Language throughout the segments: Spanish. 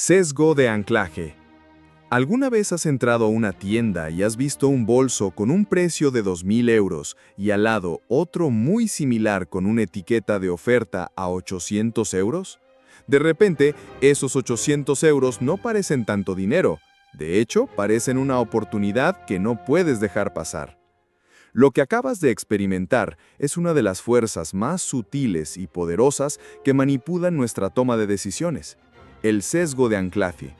Sesgo de anclaje. ¿Alguna vez has entrado a una tienda y has visto un bolso con un precio de 2.000 € y al lado otro muy similar con una etiqueta de oferta a 800 €? De repente, esos 800 € no parecen tanto dinero. De hecho, parecen una oportunidad que no puedes dejar pasar. Lo que acabas de experimentar es una de las fuerzas más sutiles y poderosas que manipulan nuestra toma de decisiones: el sesgo de anclaje.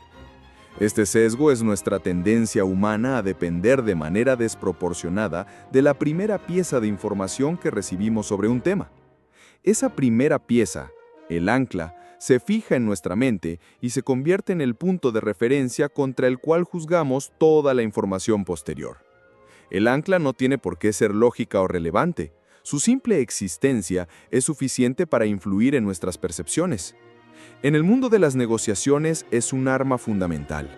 Este sesgo es nuestra tendencia humana a depender de manera desproporcionada de la primera pieza de información que recibimos sobre un tema. Esa primera pieza, el ancla, se fija en nuestra mente y se convierte en el punto de referencia contra el cual juzgamos toda la información posterior. El ancla no tiene por qué ser lógica o relevante. Su simple existencia es suficiente para influir en nuestras percepciones. En el mundo de las negociaciones es un arma fundamental.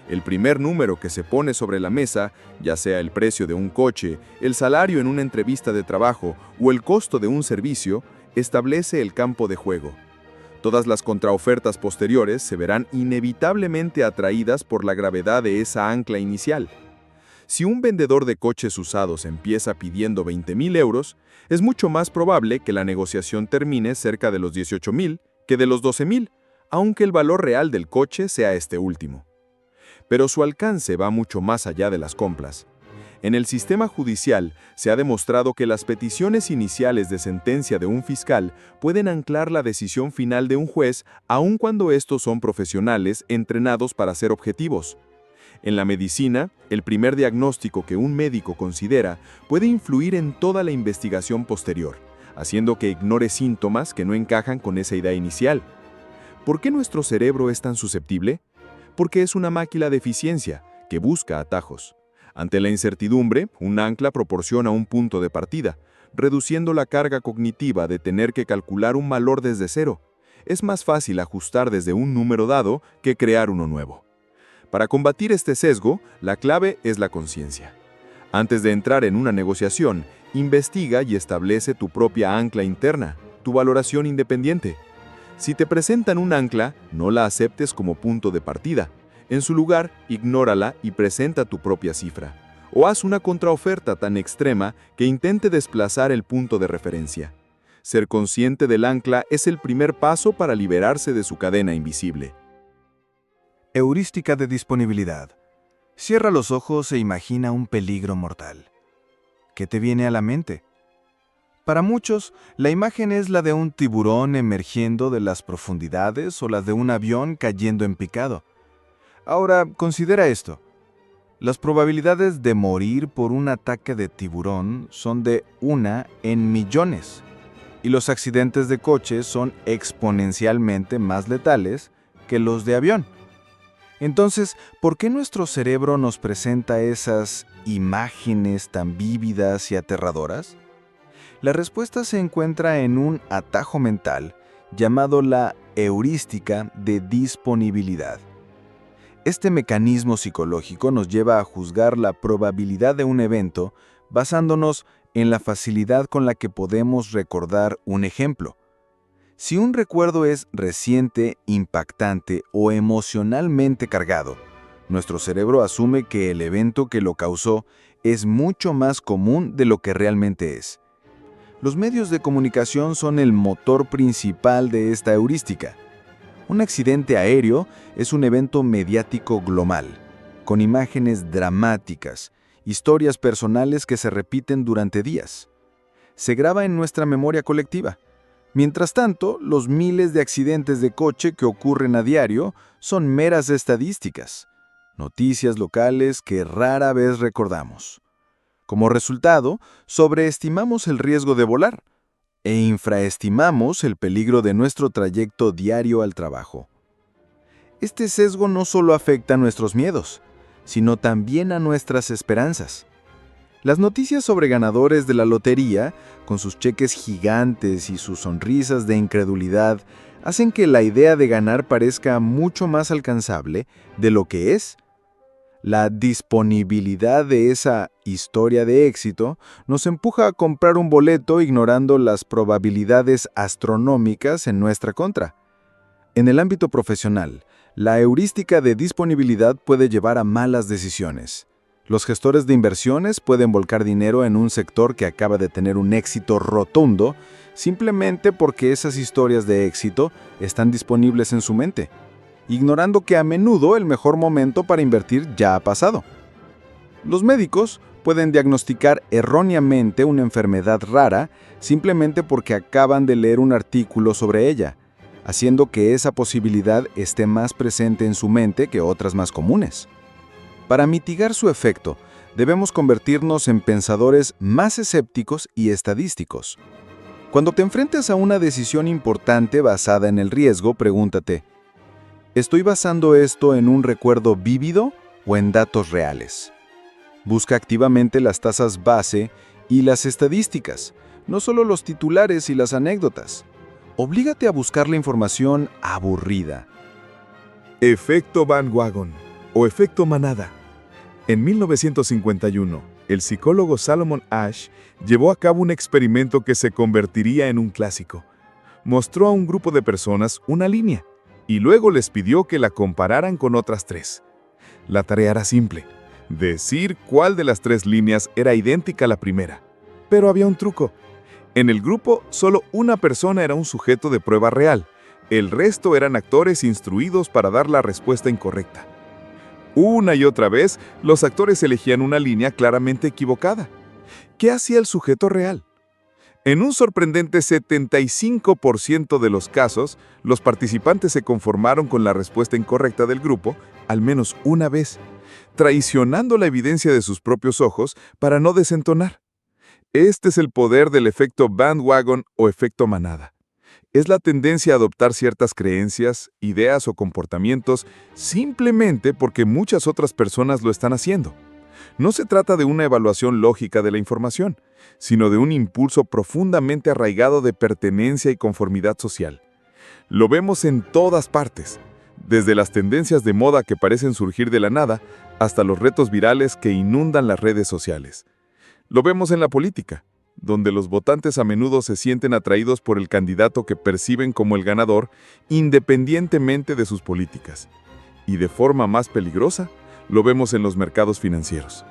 El primer número que se pone sobre la mesa, ya sea el precio de un coche, el salario en una entrevista de trabajo o el costo de un servicio, establece el campo de juego. Todas las contraofertas posteriores se verán inevitablemente atraídas por la gravedad de esa ancla inicial. Si un vendedor de coches usados empieza pidiendo 20.000 €, es mucho más probable que la negociación termine cerca de los 18.000 que de los 12.000, aunque el valor real del coche sea este último. Pero su alcance va mucho más allá de las compras. En el sistema judicial se ha demostrado que las peticiones iniciales de sentencia de un fiscal pueden anclar la decisión final de un juez, aun cuando estos son profesionales entrenados para ser objetivos. En la medicina, el primer diagnóstico que un médico considera puede influir en toda la investigación posterior, haciendo que ignore síntomas que no encajan con esa idea inicial. ¿Por qué nuestro cerebro es tan susceptible? Porque es una máquina de eficiencia que busca atajos. Ante la incertidumbre, un ancla proporciona un punto de partida, reduciendo la carga cognitiva de tener que calcular un valor desde cero. Es más fácil ajustar desde un número dado que crear uno nuevo. Para combatir este sesgo, la clave es la conciencia. Antes de entrar en una negociación, investiga y establece tu propia ancla interna, tu valoración independiente. Si te presentan un ancla, no la aceptes como punto de partida. En su lugar, ignórala y presenta tu propia cifra. O haz una contraoferta tan extrema que intente desplazar el punto de referencia. Ser consciente del ancla es el primer paso para liberarse de su cadena invisible. Heurística de disponibilidad. Cierra los ojos e imagina un peligro mortal. ¿Qué te viene a la mente? Para muchos, la imagen es la de un tiburón emergiendo de las profundidades o la de un avión cayendo en picado. Ahora, considera esto. Las probabilidades de morir por un ataque de tiburón son de 1 en millones, y los accidentes de coche son exponencialmente más letales que los de avión. Entonces, ¿por qué nuestro cerebro nos presenta esas imágenes tan vívidas y aterradoras? La respuesta se encuentra en un atajo mental llamado la heurística de disponibilidad. Este mecanismo psicológico nos lleva a juzgar la probabilidad de un evento basándonos en la facilidad con la que podemos recordar un ejemplo. Si un recuerdo es reciente, impactante o emocionalmente cargado, nuestro cerebro asume que el evento que lo causó es mucho más común de lo que realmente es. Los medios de comunicación son el motor principal de esta heurística. Un accidente aéreo es un evento mediático global, con imágenes dramáticas, historias personales que se repiten durante días. Se graba en nuestra memoria colectiva. Mientras tanto, los miles de accidentes de coche que ocurren a diario son meras estadísticas, noticias locales que rara vez recordamos. Como resultado, sobreestimamos el riesgo de volar e infraestimamos el peligro de nuestro trayecto diario al trabajo. Este sesgo no solo afecta a nuestros miedos, sino también a nuestras esperanzas. Las noticias sobre ganadores de la lotería, con sus cheques gigantes y sus sonrisas de incredulidad, hacen que la idea de ganar parezca mucho más alcanzable de lo que es. La disponibilidad de esa historia de éxito nos empuja a comprar un boleto ignorando las probabilidades astronómicas en nuestra contra. En el ámbito profesional, La heurística de disponibilidad puede llevar a malas decisiones. Los gestores de inversiones pueden volcar dinero en un sector que acaba de tener un éxito rotundo simplemente porque esas historias de éxito están disponibles en su mente, ignorando que a menudo el mejor momento para invertir ya ha pasado. Los médicos pueden diagnosticar erróneamente una enfermedad rara simplemente porque acaban de leer un artículo sobre ella, haciendo que esa posibilidad esté más presente en su mente que otras más comunes. Para mitigar su efecto, debemos convertirnos en pensadores más escépticos y estadísticos. Cuando te enfrentes a una decisión importante basada en el riesgo, pregúntate, ¿estoy basando esto en un recuerdo vívido o en datos reales? Busca activamente las tasas base y las estadísticas, no solo los titulares y las anécdotas. Oblígate a buscar la información aburrida. Efecto bandwagon o efecto manada. En 1951, el psicólogo Solomon Asch llevó a cabo un experimento que se convertiría en un clásico. Mostró a un grupo de personas una línea y luego les pidió que la compararan con otras 3. La tarea era simple: decir cuál de las 3 líneas era idéntica a la primera. Pero había un truco. En el grupo, solo una persona era un sujeto de prueba real. El resto eran actores instruidos para dar la respuesta incorrecta. Una y otra vez, los actores elegían una línea claramente equivocada. ¿Qué hacía el sujeto real? En un sorprendente 75% de los casos, los participantes se conformaron con la respuesta incorrecta del grupo al menos una vez, traicionando la evidencia de sus propios ojos para no desentonar. Este es el poder del efecto bandwagon o efecto manada. Es la tendencia a adoptar ciertas creencias, ideas o comportamientos simplemente porque muchas otras personas lo están haciendo. No se trata de una evaluación lógica de la información, sino de un impulso profundamente arraigado de pertenencia y conformidad social. Lo vemos en todas partes, desde las tendencias de moda que parecen surgir de la nada hasta los retos virales que inundan las redes sociales. Lo vemos en la política, donde los votantes a menudo se sienten atraídos por el candidato que perciben como el ganador, independientemente de sus políticas. Y de forma más peligrosa, lo vemos en los mercados financieros.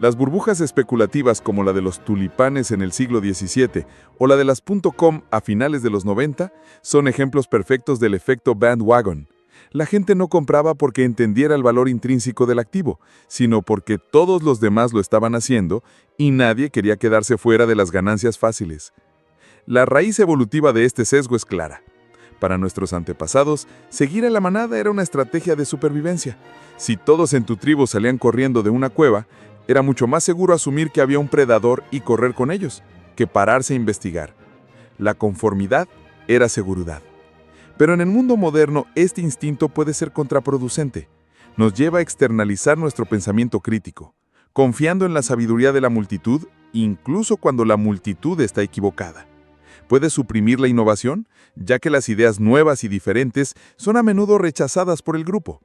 Las burbujas especulativas como la de los tulipanes en el siglo XVII o la de las .com a finales de los 90 son ejemplos perfectos del efecto bandwagon. La gente no compraba porque entendiera el valor intrínseco del activo, sino porque todos los demás lo estaban haciendo y nadie quería quedarse fuera de las ganancias fáciles. La raíz evolutiva de este sesgo es clara. Para nuestros antepasados, seguir a la manada era una estrategia de supervivencia. Si todos en tu tribu salían corriendo de una cueva, era mucho más seguro asumir que había un predador y correr con ellos, que pararse a investigar. La conformidad era seguridad. Pero en el mundo moderno, este instinto puede ser contraproducente. Nos lleva a externalizar nuestro pensamiento crítico, confiando en la sabiduría de la multitud, incluso cuando la multitud está equivocada. Puede suprimir la innovación, ya que las ideas nuevas y diferentes son a menudo rechazadas por el grupo.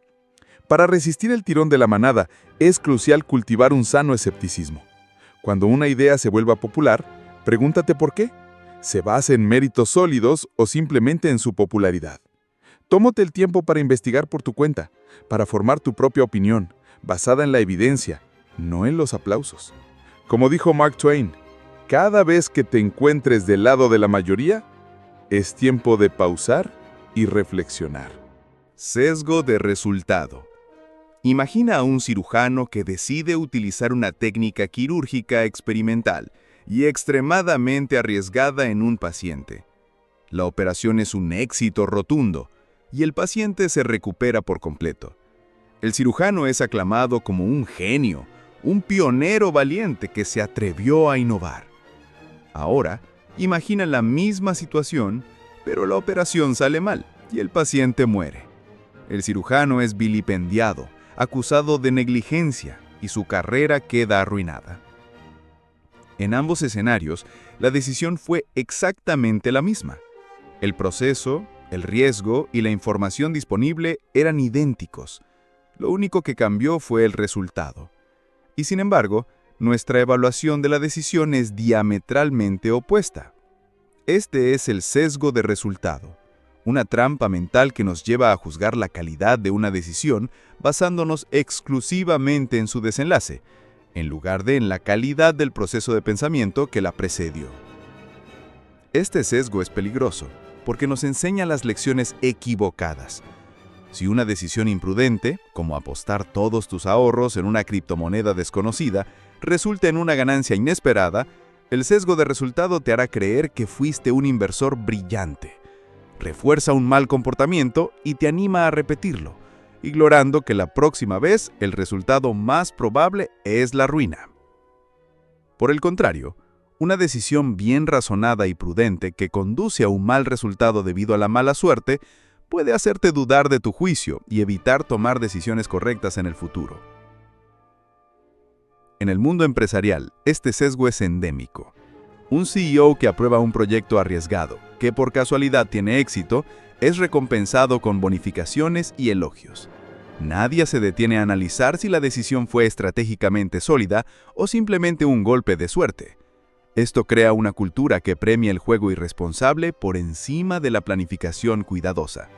Para resistir el tirón de la manada, es crucial cultivar un sano escepticismo. Cuando una idea se vuelva popular, pregúntate por qué. ¿Se basa en méritos sólidos o simplemente en su popularidad? Tómate el tiempo para investigar por tu cuenta, para formar tu propia opinión, basada en la evidencia, no en los aplausos. Como dijo Mark Twain, cada vez que te encuentres del lado de la mayoría, es tiempo de pausar y reflexionar. Sesgo de resultado. Imagina a un cirujano que decide utilizar una técnica quirúrgica experimental y extremadamente arriesgada en un paciente. La operación es un éxito rotundo y el paciente se recupera por completo. El cirujano es aclamado como un genio, un pionero valiente que se atrevió a innovar. Ahora, imagina la misma situación, pero la operación sale mal y el paciente muere. El cirujano es vilipendiado, acusado de negligencia y su carrera queda arruinada. En ambos escenarios, la decisión fue exactamente la misma. El proceso, el riesgo y la información disponible eran idénticos. Lo único que cambió fue el resultado. Y sin embargo, nuestra evaluación de la decisión es diametralmente opuesta. Este es el sesgo de resultado, una trampa mental que nos lleva a juzgar la calidad de una decisión basándonos exclusivamente en su desenlace, en lugar de en la calidad del proceso de pensamiento que la precedió. Este sesgo es peligroso porque nos enseña las lecciones equivocadas. Si una decisión imprudente, como apostar todos tus ahorros en una criptomoneda desconocida, resulta en una ganancia inesperada, el sesgo de resultado te hará creer que fuiste un inversor brillante. Refuerza un mal comportamiento y te anima a repetirlo, ignorando que la próxima vez el resultado más probable es la ruina. Por el contrario, una decisión bien razonada y prudente que conduce a un mal resultado debido a la mala suerte puede hacerte dudar de tu juicio y evitar tomar decisiones correctas en el futuro. En el mundo empresarial, este sesgo es endémico. Un CEO que aprueba un proyecto arriesgado, que por casualidad tiene éxito, es recompensado con bonificaciones y elogios. Nadie se detiene a analizar si la decisión fue estratégicamente sólida o simplemente un golpe de suerte. Esto crea una cultura que premia el juego irresponsable por encima de la planificación cuidadosa.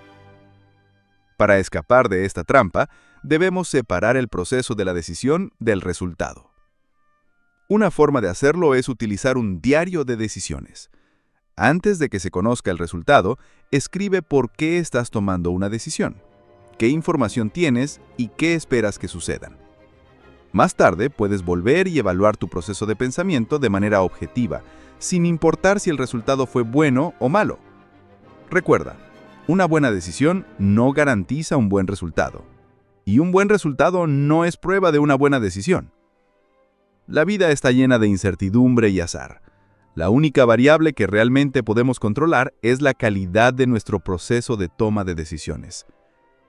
Para escapar de esta trampa, debemos separar el proceso de la decisión del resultado. Una forma de hacerlo es utilizar un diario de decisiones. Antes de que se conozca el resultado, escribe por qué estás tomando una decisión, qué información tienes y qué esperas que sucedan. Más tarde, puedes volver y evaluar tu proceso de pensamiento de manera objetiva, sin importar si el resultado fue bueno o malo. Recuerda, una buena decisión no garantiza un buen resultado, y un buen resultado no es prueba de una buena decisión. La vida está llena de incertidumbre y azar. La única variable que realmente podemos controlar es la calidad de nuestro proceso de toma de decisiones.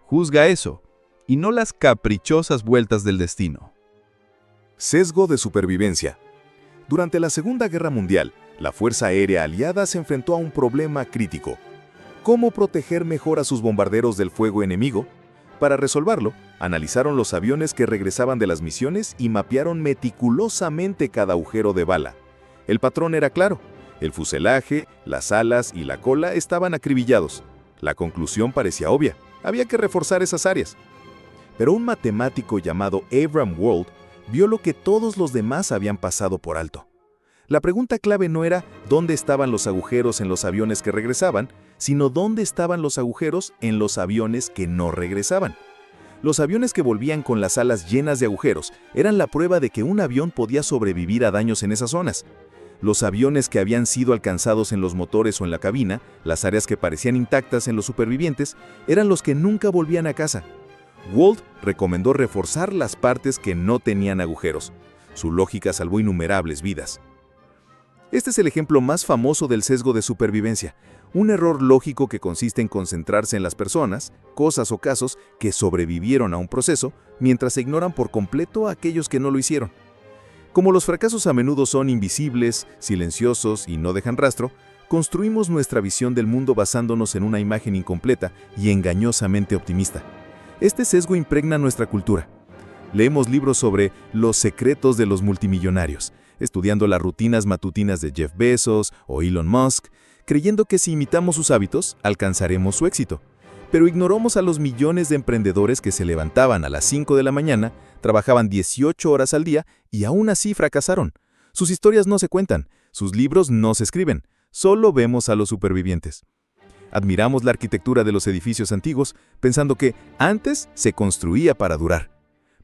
Juzga eso, y no las caprichosas vueltas del destino. Sesgo de supervivencia. Durante la Segunda Guerra Mundial, la Fuerza Aérea Aliada se enfrentó a un problema crítico: ¿cómo proteger mejor a sus bombarderos del fuego enemigo? Para resolverlo, analizaron los aviones que regresaban de las misiones y mapearon meticulosamente cada agujero de bala. El patrón era claro: el fuselaje, las alas y la cola estaban acribillados. La conclusión parecía obvia: había que reforzar esas áreas. Pero un matemático llamado Abram Wald vio lo que todos los demás habían pasado por alto. La pregunta clave no era dónde estaban los agujeros en los aviones que regresaban, sino dónde estaban los agujeros en los aviones que no regresaban. Los aviones que volvían con las alas llenas de agujeros eran la prueba de que un avión podía sobrevivir a daños en esas zonas. Los aviones que habían sido alcanzados en los motores o en la cabina, las áreas que parecían intactas en los supervivientes, eran los que nunca volvían a casa. Wald recomendó reforzar las partes que no tenían agujeros. Su lógica salvó innumerables vidas. Este es el ejemplo más famoso del sesgo de supervivencia, un error lógico que consiste en concentrarse en las personas, cosas o casos que sobrevivieron a un proceso, mientras se ignoran por completo a aquellos que no lo hicieron. Como los fracasos a menudo son invisibles, silenciosos y no dejan rastro, construimos nuestra visión del mundo basándonos en una imagen incompleta y engañosamente optimista. Este sesgo impregna nuestra cultura. Leemos libros sobre los secretos de los multimillonarios, estudiando las rutinas matutinas de Jeff Bezos o Elon Musk, creyendo que si imitamos sus hábitos, alcanzaremos su éxito. Pero ignoramos a los millones de emprendedores que se levantaban a las 5 de la mañana, trabajaban 18 horas al día y aún así fracasaron. Sus historias no se cuentan, sus libros no se escriben, solo vemos a los supervivientes. Admiramos la arquitectura de los edificios antiguos, pensando que antes se construía para durar.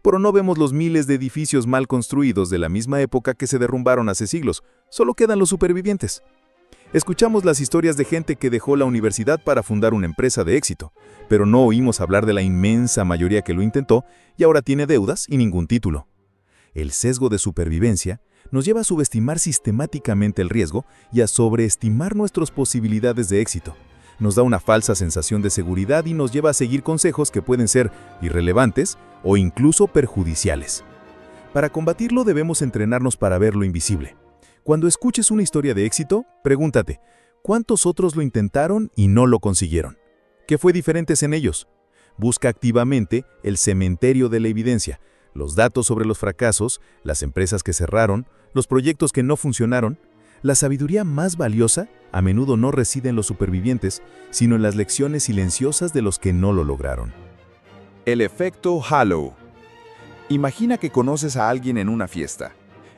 Pero no vemos los miles de edificios mal construidos de la misma época que se derrumbaron hace siglos, solo quedan los supervivientes. Escuchamos las historias de gente que dejó la universidad para fundar una empresa de éxito, pero no oímos hablar de la inmensa mayoría que lo intentó y ahora tiene deudas y ningún título. El sesgo de supervivencia nos lleva a subestimar sistemáticamente el riesgo y a sobreestimar nuestras posibilidades de éxito. Nos da una falsa sensación de seguridad y nos lleva a seguir consejos que pueden ser irrelevantes o incluso perjudiciales. Para combatirlo debemos entrenarnos para ver lo invisible. Cuando escuches una historia de éxito, pregúntate, ¿cuántos otros lo intentaron y no lo consiguieron? ¿Qué fue diferente en ellos? Busca activamente el cementerio de la evidencia, los datos sobre los fracasos, las empresas que cerraron, los proyectos que no funcionaron. La sabiduría más valiosa a menudo no reside en los supervivientes, sino en las lecciones silenciosas de los que no lo lograron. El efecto halo. Imagina que conoces a alguien en una fiesta.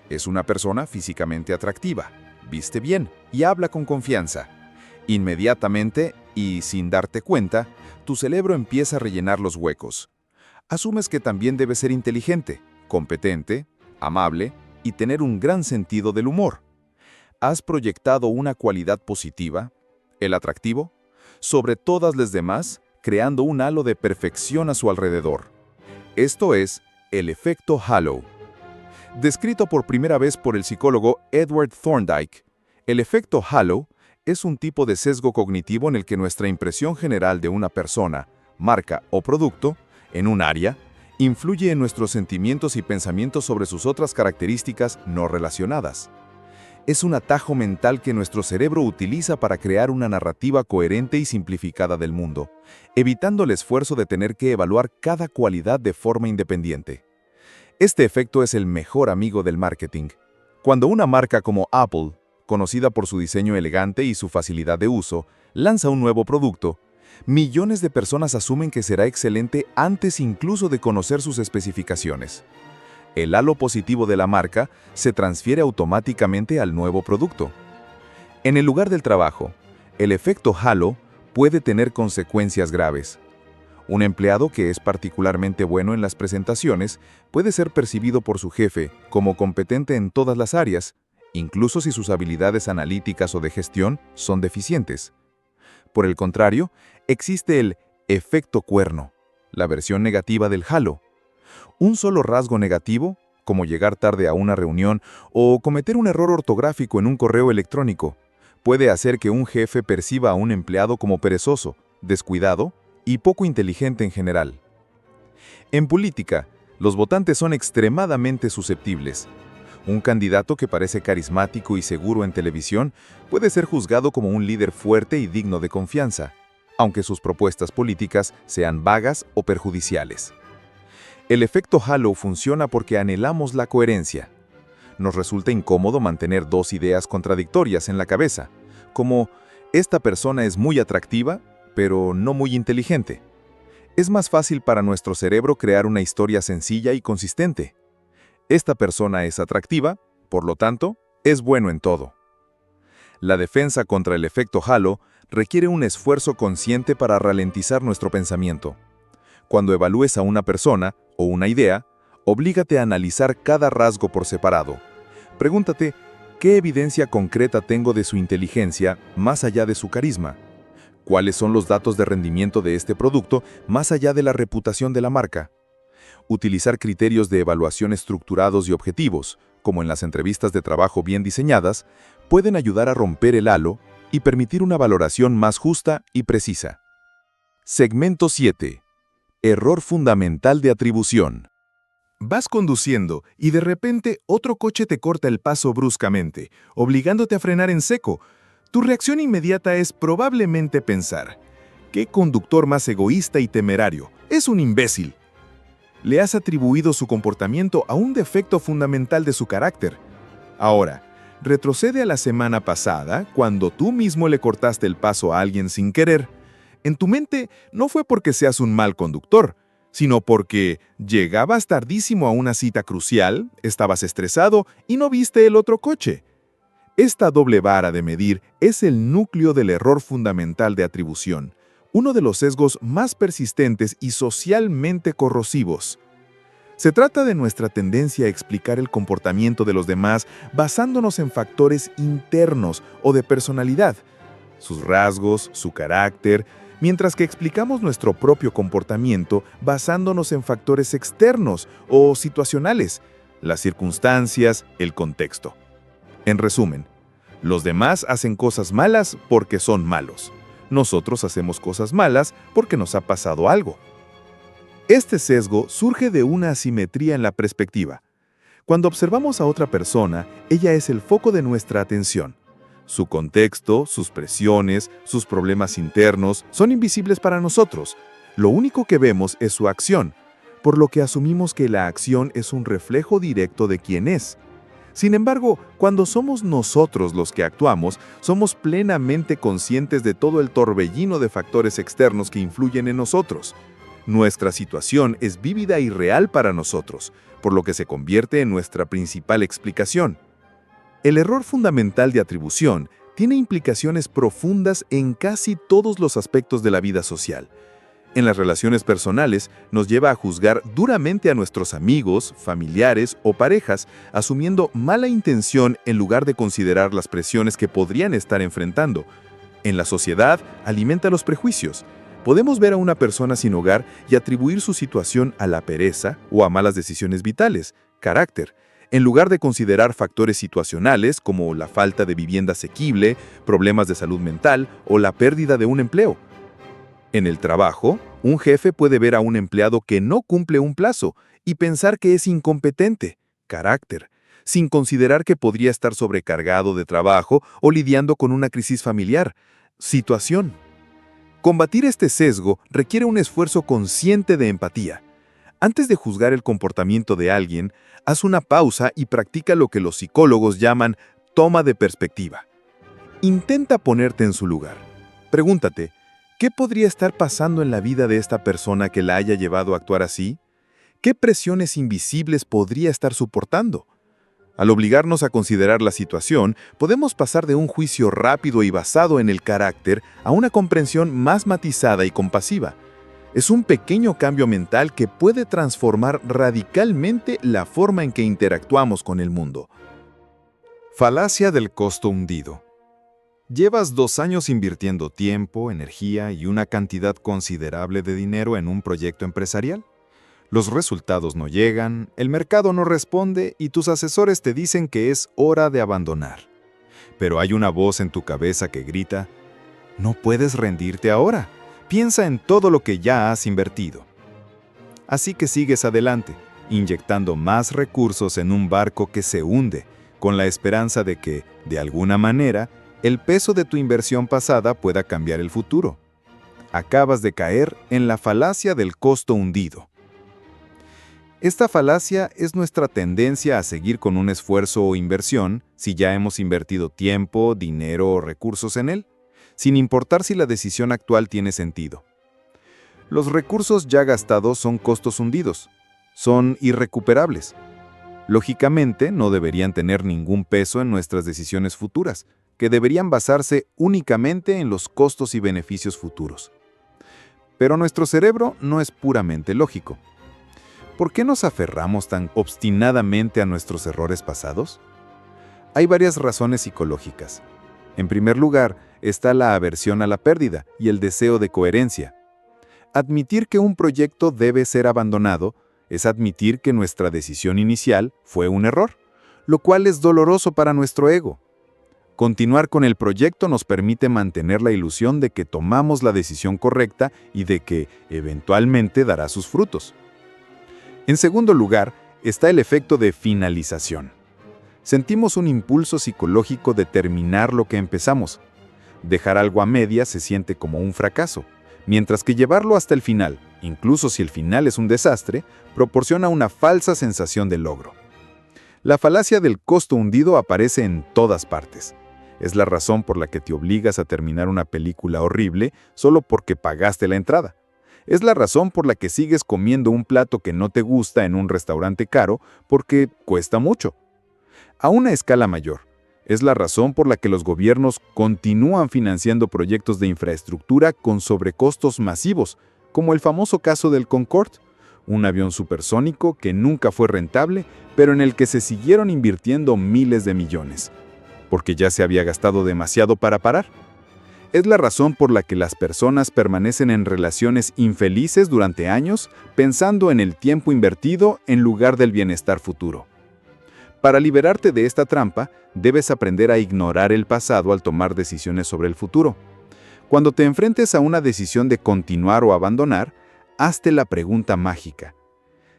Es una persona físicamente atractiva, viste bien y habla con confianza. Inmediatamente, y sin darte cuenta, tu cerebro empieza a rellenar los huecos. Asumes que también debe ser inteligente, competente, amable y tener un gran sentido del humor. Has proyectado una cualidad positiva, el atractivo, sobre todas las demás, creando un halo de perfección a su alrededor. Esto es el efecto halo. Descrito por primera vez por el psicólogo Edward Thorndike, el efecto halo es un tipo de sesgo cognitivo en el que nuestra impresión general de una persona, marca o producto, en un área, influye en nuestros sentimientos y pensamientos sobre sus otras características no relacionadas. Es un atajo mental que nuestro cerebro utiliza para crear una narrativa coherente y simplificada del mundo, evitando el esfuerzo de tener que evaluar cada cualidad de forma independiente. Este efecto es el mejor amigo del marketing. Cuando una marca como Apple, conocida por su diseño elegante y su facilidad de uso, lanza un nuevo producto, millones de personas asumen que será excelente antes incluso de conocer sus especificaciones. El halo positivo de la marca se transfiere automáticamente al nuevo producto. En el lugar del trabajo, el efecto halo puede tener consecuencias graves. Un empleado que es particularmente bueno en las presentaciones puede ser percibido por su jefe como competente en todas las áreas, incluso si sus habilidades analíticas o de gestión son deficientes. Por el contrario, existe el efecto cuerno, la versión negativa del halo. Un solo rasgo negativo, como llegar tarde a una reunión o cometer un error ortográfico en un correo electrónico, puede hacer que un jefe perciba a un empleado como perezoso, descuidado y poco inteligente en general. En política, los votantes son extremadamente susceptibles. Un candidato que parece carismático y seguro en televisión puede ser juzgado como un líder fuerte y digno de confianza, aunque sus propuestas políticas sean vagas o perjudiciales. El efecto halo funciona porque anhelamos la coherencia. Nos resulta incómodo mantener dos ideas contradictorias en la cabeza, como esta persona es muy atractiva, pero no muy inteligente. Es más fácil para nuestro cerebro crear una historia sencilla y consistente. Esta persona es atractiva, por lo tanto, es bueno en todo. La defensa contra el efecto halo requiere un esfuerzo consciente para ralentizar nuestro pensamiento. Cuando evalúes a una persona o una idea, oblígate a analizar cada rasgo por separado. Pregúntate, ¿qué evidencia concreta tengo de su inteligencia más allá de su carisma? ¿Cuáles son los datos de rendimiento de este producto más allá de la reputación de la marca? Utilizar criterios de evaluación estructurados y objetivos, como en las entrevistas de trabajo bien diseñadas, pueden ayudar a romper el halo y permitir una valoración más justa y precisa. Segmento 7. Error fundamental de atribución. Vas conduciendo y de repente otro coche te corta el paso bruscamente, obligándote a frenar en seco. Tu reacción inmediata es probablemente pensar, ¿qué conductor más egoísta y temerario? Es un imbécil. Le has atribuido su comportamiento a un defecto fundamental de su carácter. Ahora, retrocede a la semana pasada, cuando tú mismo le cortaste el paso a alguien sin querer. En tu mente no fue porque seas un mal conductor, sino porque llegabas tardísimo a una cita crucial, estabas estresado y no viste el otro coche. Esta doble vara de medir es el núcleo del error fundamental de atribución, uno de los sesgos más persistentes y socialmente corrosivos. Se trata de nuestra tendencia a explicar el comportamiento de los demás basándonos en factores internos o de personalidad, sus rasgos, su carácter, mientras que explicamos nuestro propio comportamiento basándonos en factores externos o situacionales, las circunstancias, el contexto. En resumen, los demás hacen cosas malas porque son malos. Nosotros hacemos cosas malas porque nos ha pasado algo. Este sesgo surge de una asimetría en la perspectiva. Cuando observamos a otra persona, ella es el foco de nuestra atención. Su contexto, sus presiones, sus problemas internos son invisibles para nosotros. Lo único que vemos es su acción, por lo que asumimos que la acción es un reflejo directo de quién es. Sin embargo, cuando somos nosotros los que actuamos, somos plenamente conscientes de todo el torbellino de factores externos que influyen en nosotros. Nuestra situación es vívida y real para nosotros, por lo que se convierte en nuestra principal explicación. El error fundamental de atribución tiene implicaciones profundas en casi todos los aspectos de la vida social. En las relaciones personales, nos lleva a juzgar duramente a nuestros amigos, familiares o parejas, asumiendo mala intención en lugar de considerar las presiones que podrían estar enfrentando. En la sociedad, alimenta los prejuicios. Podemos ver a una persona sin hogar y atribuir su situación a la pereza o a malas decisiones vitales, carácter, en lugar de considerar factores situacionales como la falta de vivienda asequible, problemas de salud mental o la pérdida de un empleo. En el trabajo, un jefe puede ver a un empleado que no cumple un plazo y pensar que es incompetente, carácter, sin considerar que podría estar sobrecargado de trabajo o lidiando con una crisis familiar, situación. Combatir este sesgo requiere un esfuerzo consciente de empatía. Antes de juzgar el comportamiento de alguien, haz una pausa y practica lo que los psicólogos llaman toma de perspectiva. Intenta ponerte en su lugar. Pregúntate, ¿qué podría estar pasando en la vida de esta persona que la haya llevado a actuar así? ¿Qué presiones invisibles podría estar soportando? Al obligarnos a considerar la situación, podemos pasar de un juicio rápido y basado en el carácter a una comprensión más matizada y compasiva. Es un pequeño cambio mental que puede transformar radicalmente la forma en que interactuamos con el mundo. Falacia del costo hundido. Llevas 2 años invirtiendo tiempo, energía y una cantidad considerable de dinero en un proyecto empresarial. Los resultados no llegan, el mercado no responde y tus asesores te dicen que es hora de abandonar. Pero hay una voz en tu cabeza que grita, no puedes rendirte ahora, piensa en todo lo que ya has invertido. Así que sigues adelante, inyectando más recursos en un barco que se hunde, con la esperanza de que, de alguna manera, el peso de tu inversión pasada pueda cambiar el futuro. Acabas de caer en la falacia del costo hundido. Esta falacia es nuestra tendencia a seguir con un esfuerzo o inversión si ya hemos invertido tiempo, dinero o recursos en él, sin importar si la decisión actual tiene sentido. Los recursos ya gastados son costos hundidos, son irrecuperables. Lógicamente, no deberían tener ningún peso en nuestras decisiones futuras, que deberían basarse únicamente en los costos y beneficios futuros. Pero nuestro cerebro no es puramente lógico. ¿Por qué nos aferramos tan obstinadamente a nuestros errores pasados? Hay varias razones psicológicas. En primer lugar, está la aversión a la pérdida y el deseo de coherencia. Admitir que un proyecto debe ser abandonado es admitir que nuestra decisión inicial fue un error, lo cual es doloroso para nuestro ego. Continuar con el proyecto nos permite mantener la ilusión de que tomamos la decisión correcta y de que, eventualmente, dará sus frutos. En segundo lugar, está el efecto de finalización. Sentimos un impulso psicológico de terminar lo que empezamos. Dejar algo a medias se siente como un fracaso, mientras que llevarlo hasta el final, incluso si el final es un desastre, proporciona una falsa sensación de logro. La falacia del costo hundido aparece en todas partes. Es la razón por la que te obligas a terminar una película horrible solo porque pagaste la entrada. Es la razón por la que sigues comiendo un plato que no te gusta en un restaurante caro porque cuesta mucho. A una escala mayor, es la razón por la que los gobiernos continúan financiando proyectos de infraestructura con sobrecostos masivos, como el famoso caso del Concorde, un avión supersónico que nunca fue rentable, pero en el que se siguieron invirtiendo miles de millones, porque ya se había gastado demasiado para parar. Es la razón por la que las personas permanecen en relaciones infelices durante años, pensando en el tiempo invertido en lugar del bienestar futuro. Para liberarte de esta trampa, debes aprender a ignorar el pasado al tomar decisiones sobre el futuro. Cuando te enfrentes a una decisión de continuar o abandonar, hazte la pregunta mágica.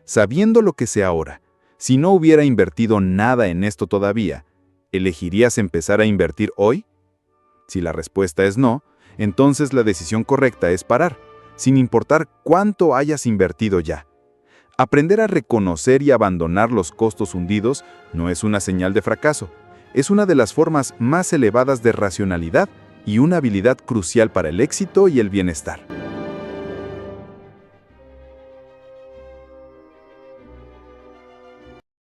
Sabiendo lo que sé ahora, si no hubiera invertido nada en esto todavía, ¿elegirías empezar a invertir hoy? Si la respuesta es no, entonces la decisión correcta es parar, sin importar cuánto hayas invertido ya. Aprender a reconocer y abandonar los costos hundidos no es una señal de fracaso, es una de las formas más elevadas de racionalidad y una habilidad crucial para el éxito y el bienestar.